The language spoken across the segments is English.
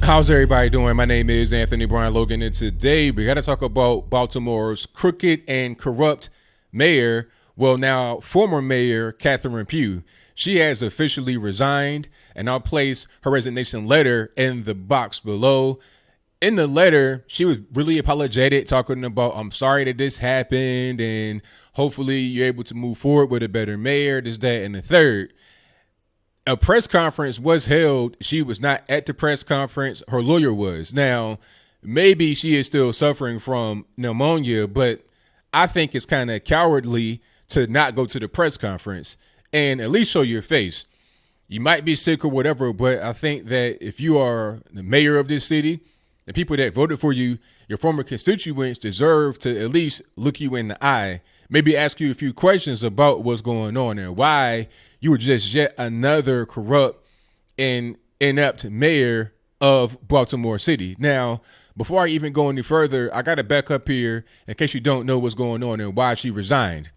How's everybody doing? My name is Anthony Brian Logan, and today we got to talk about Baltimore's crooked and corrupt mayor, well, now former mayor Catherine Pugh. She has officially resigned, and I'll place her resignation letter in the box below. In the letter, she was really apologetic, talking about, I'm sorry that this happened, and hopefully you're able to move forward with a better mayor, this, that, and the third. A press conference was held. She was not at the press conference. Her lawyer was. Now, maybe she is still suffering from pneumonia, but I think it's kind of cowardly to not go to the press conference and at least show your face. You might be sick or whatever, but I think that if you are the mayor of this city, the people that voted for you, your former constituents deserve to at least look you in the eye, maybe ask you a few questions about what's going on and why you were just yet another corrupt and inept mayor of Baltimore City. Now, before I even go any further, I got to back up here in case you don't know what's going on and why she resigned.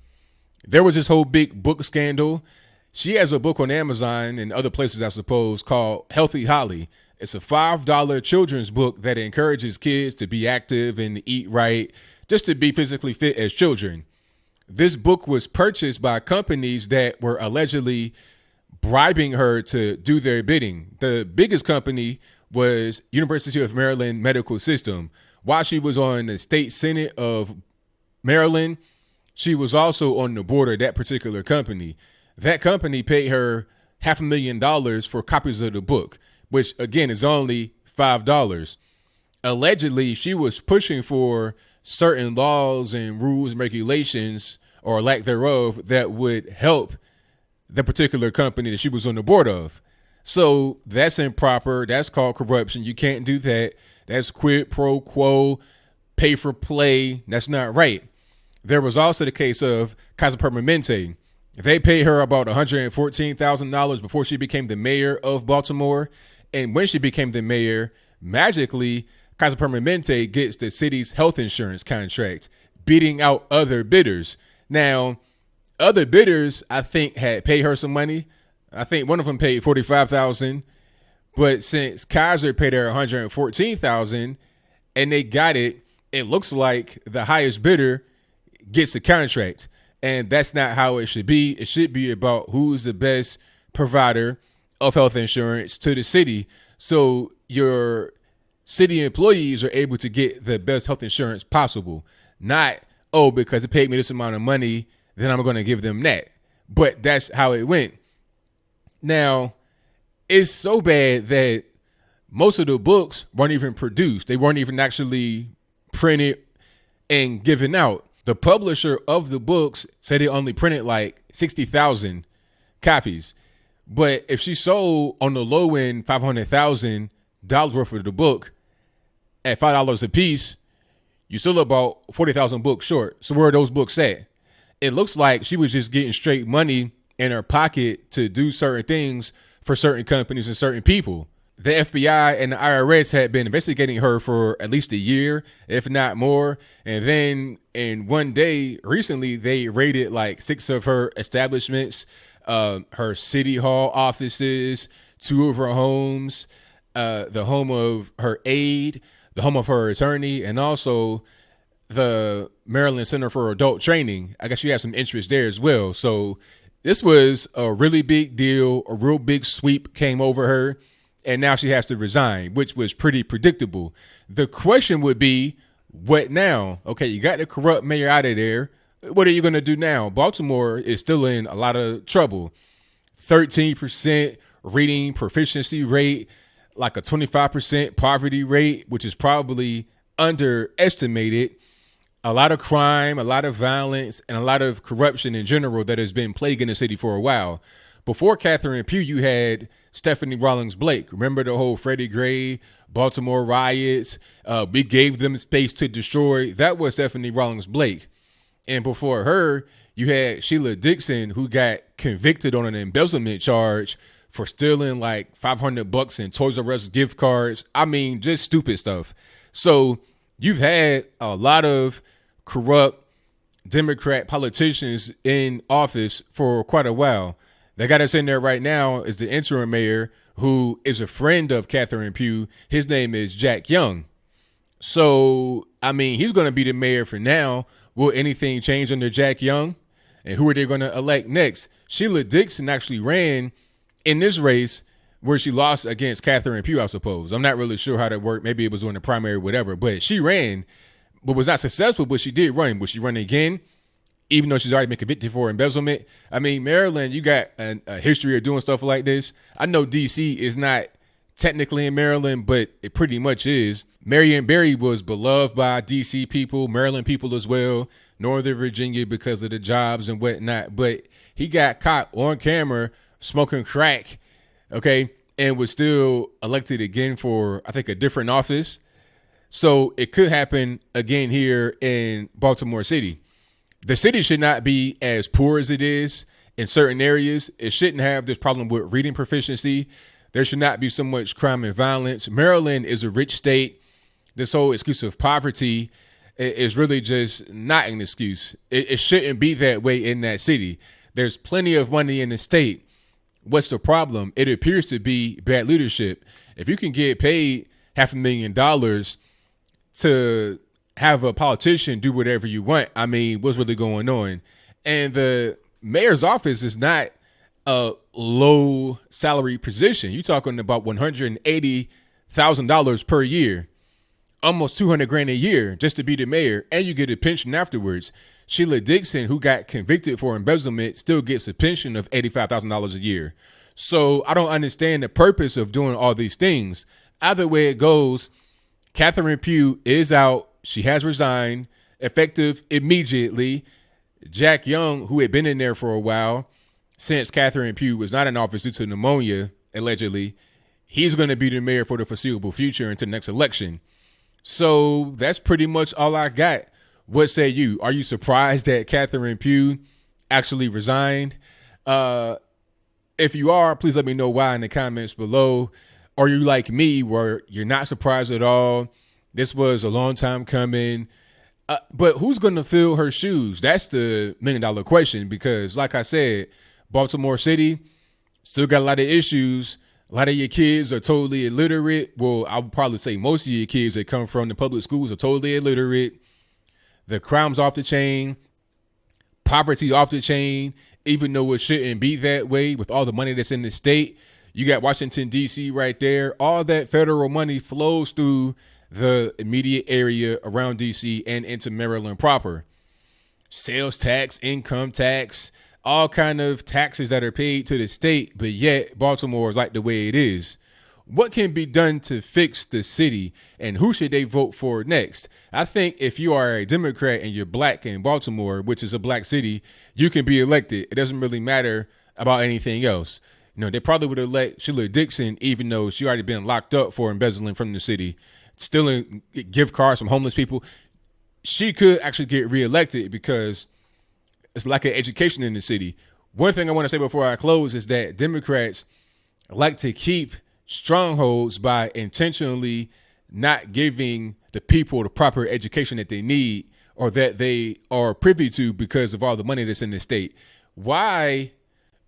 There was this whole big book scandal. She has a book on Amazon and other places, I suppose, called Healthy Holly. It's a $5 children's book that encourages kids to be active and eat right, just to be physically fit as children. This book was purchased by companies that were allegedly bribing her to do their bidding. The biggest company was University of Maryland Medical System. While she was on the state senate of Maryland, she was also on the board of that particular company. That company paid her $500,000 for copies of the book, which again is only $5. Allegedly, she was pushing for certain laws and rules and regulations, or lack thereof, that would help the particular company that she was on the board of. So that's improper. That's called corruption. You can't do that. That's quid pro quo, pay for play. That's not right. There was also the case of Kaiser Permanente. They paid her about $114,000 before she became the mayor of Baltimore. And when she became the mayor, magically, Kaiser Permanente gets the city's health insurance contract, beating out other bidders. Now, other bidders, I think, had paid her some money. I think one of them paid $45,000, but since Kaiser paid her $114,000 and they got it, it looks like the highest bidder gets the contract. And that's not how it should be. It should be about who's the best provider of health insurance to the city, so your city employees are able to get the best health insurance possible. Not, oh, because it paid me this amount of money, then I'm going to give them that. But that's how it went. Now, it's so bad that most of the books weren't even produced. They weren't even actually printed and given out. The publisher of the books said it only printed like 60,000 copies. But if she sold on the low end $500,000 worth of the book at $5 a piece, you still about 40,000 books short. So where are those books at? It looks like she was just getting straight money in her pocket to do certain things for certain companies and certain people. The FBI and the IRS had been investigating her for at least a year, if not more. And then in one day recently, they raided like 6 of her establishments, her city hall offices, 2 of her homes, the home of her aide, the home of her attorney, and also the Maryland Center for Adult Training. I guess you have some interest there as well. So this was a really big deal. A real big sweep came over her, and now she has to resign, which was pretty predictable. The question would be, what now? Okay, you got the corrupt mayor out of there. What are you going to do now? Baltimore is still in a lot of trouble. 13% reading proficiency rate, like a 25% poverty rate, which is probably underestimated. A lot of crime, a lot of violence, and a lot of corruption in general that has been plaguing the city for a while. Before Catherine Pugh, you had Stephanie Rawlings-Blake. Remember the whole Freddie Gray, Baltimore riots? We gave them space to destroy. That was Stephanie Rawlings-Blake. And before her, you had Sheila Dixon, who got convicted on an embezzlement charge for stealing like $500 in Toys R Us gift cards. I mean, just stupid stuff. So you've had a lot of corrupt Democrat politicians in office for quite a while. They got us in there right now is the interim mayor, who is a friend of Catherine Pugh. His name is Jack Young. So, I mean, he's going to be the mayor for now. Will anything change under Jack Young? And who are they going to elect next? Sheila Dixon actually ran in this race where she lost against Catherine Pugh, I suppose. I'm not really sure how that worked. Maybe it was on the primary or whatever. But she ran, but was not successful, but she did run. Will she run again, even though she's already been convicted for embezzlement? I mean, Maryland, you got a history of doing stuff like this. I know D.C. is not technically in Maryland, but it pretty much is. Marion Barry was beloved by D.C. people, Maryland people as well, Northern Virginia because of the jobs and whatnot. But he got caught on camera smoking crack, okay, and was still elected again for, I think, a different office. So it could happen again here in Baltimore City. The city should not be as poor as it is in certain areas. It shouldn't have this problem with reading proficiency. There should not be so much crime and violence. Maryland is a rich state. This whole excuse of poverty is really just not an excuse. It shouldn't be that way in that city. There's plenty of money in the state. What's the problem? It appears to be bad leadership. If you can get paid $500,000 to have a politician do whatever you want, I mean, what's really going on? And the mayor's office is not a low salary position. You're talking about $180,000 per year, almost $200,000 a year just to be the mayor, and you get a pension afterwards. Sheila Dixon, who got convicted for embezzlement, still gets a pension of $85,000 a year. So I don't understand the purpose of doing all these things. Either way it goes, Catherine Pugh is out. She has resigned, effective immediately. Jack Young, who had been in there for a while, since Catherine Pugh was not in office due to pneumonia, allegedly, he's going to be the mayor for the foreseeable future until the next election. So that's pretty much all I got. What say you? Are you surprised that Catherine Pugh actually resigned? If you are, please let me know why in the comments below. Are you like me where you're not surprised at all? This was a long time coming. But who's going to fill her shoes? That's the $1 million question, because like I said, Baltimore City still got a lot of issues. A lot of your kids are totally illiterate. Well, I would probably say most of your kids that come from the public schools are totally illiterate. The crime's off the chain. Poverty off the chain, even though it shouldn't be that way with all the money that's in the state. You got Washington, D.C. right there. All that federal money flows through the immediate area around D.C. and into Maryland proper. Sales tax, income tax, all kind of taxes that are paid to the state, but yet Baltimore is like the way it is. What can be done to fix the city, and who should they vote for next? I think if you are a Democrat and you're black in Baltimore, which is a black city, you can be elected. It doesn't really matter about anything else. You know, they probably would elect Sheila Dixon, even though she already been locked up for embezzling from the city, stealing gift cards from homeless people. She could actually get reelected because it's like an education in the city. One thing I want to say before I close is that Democrats like to keep strongholds by intentionally not giving the people the proper education that they need or that they are privy to because of all the money that's in the state. Why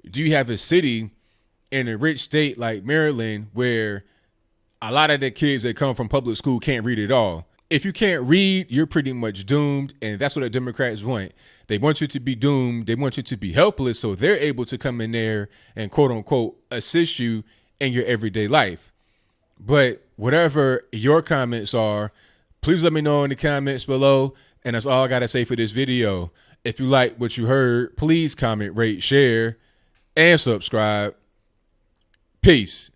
do you have a city in a rich state like Maryland where a lot of the kids that come from public school can't read at all? If you can't read, you're pretty much doomed. And that's what the Democrats want. They want you to be doomed. They want you to be helpless. So they're able to come in there and quote unquote assist you in your everyday life. But whatever your comments are, please let me know in the comments below. And that's all I got to say for this video. If you like what you heard, please comment, rate, share, and subscribe. Peace.